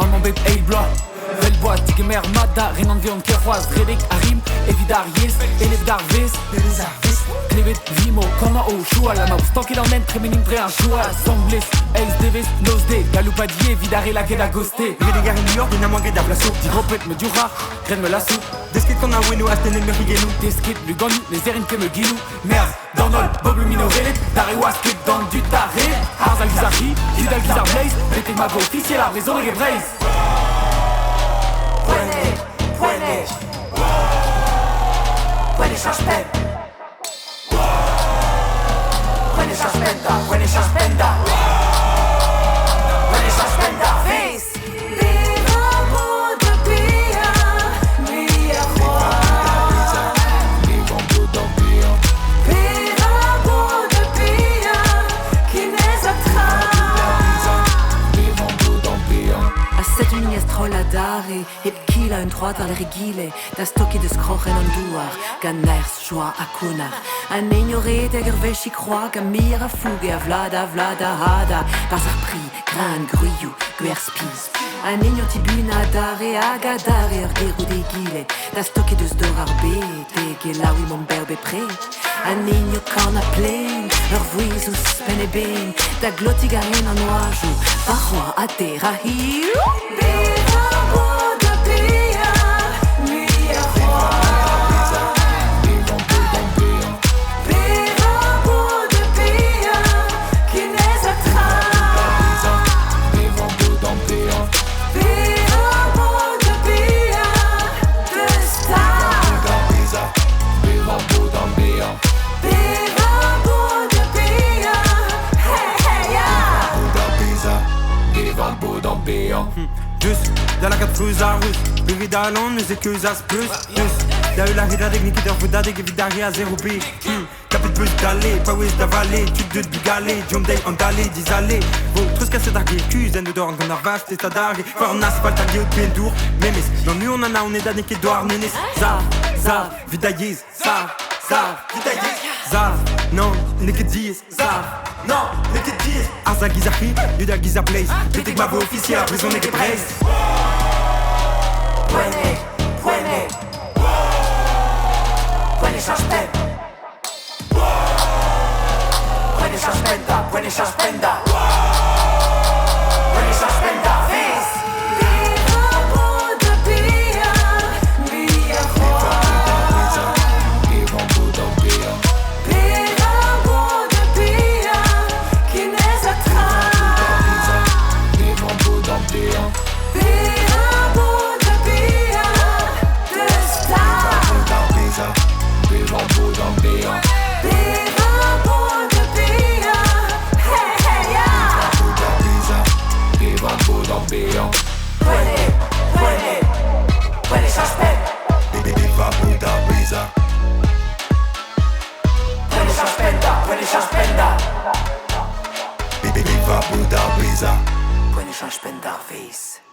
Allemand babe Eilblois Velbois, Tigemer, Mada, Renan Vion, Kerroise, Redek, Arim, Evidar, Yes, Elef Darvis, Klevet, Vimo, Kona, O, Choua, la Maus, tant qu'il emmène, Tréméning, Dré, un Choua, Songlis, Ace, Davis, Nosde, Galoupadie, Vidare, la Geda, Ghosté, Redegar, New York, Dynamo, Geda, Blasso, Digropet, me Dura, Graine, me Lassou, Deskit, qu'on a Wenu, Asten, me Rigelu, Deskit, Lugon, les Erin, que me Guilou, Merde, Donol, Bob, Lumino, Velet, Darewa, Skip, dans du Taré, Arzal, Gizarchi, Hidal, Gizar, Blaze, Pété, Mago, officiel, la raison, et Braise. Puede suspend. Puede suspenda. Puede suspenda. Puede suspenda. Face. Vivons de pia, mia roi. Vivons de pia qui les attrape. Vivons de pia. A 7 minestrol a dare, et qu'il a un droit dans les regile, da stocchi de scrochen an duar, ganers joie a kunar. Un ignoré der gerveshi croix, gamir a fugue a vlada hada, pas ar pri, gran gruyou, guerspis. Un igno tibuna dare a gadare ar geru de gile, da stocchi de sdor ar bete, ge laui mon berbe pre. Un igno kan a plein, ur vuizus pen e ben, da glotigarin an oajou, paroi a terra hiu. Just, där lagat frusar hus Bevida lån, nu ser kusas plus Just, där la rida deg nikiter Fuda deg vidare a zero B Capit plus d'aller, pas whiz d'avaler Tu de bugaler, jom day en d'aller Disaler, vos trucs cassés d'arguer Kuzen de dorang en arvache, t'es stadare Faire en asphalte à gueule, bien dur Memes, non nu on en a, on est d'année qui doit Nenes, zav, vidayiz Zav, vidayiz Zav, non, neke diz Zav, non, neke diz Arza gizahi, Luda giza place Pété que ma voix officielle, prison n'est que braise Puede suspenda. Puede suspenda. Face. Vivons de pia, mia roi. Vivons de pia qui les attrape. Vivons de pia de star. Vivons de pia. Puede suspend. Viva Buddha Brisa Puede suspenda. Puede suspenda. Viva Buddha Brisa Puede suspender face.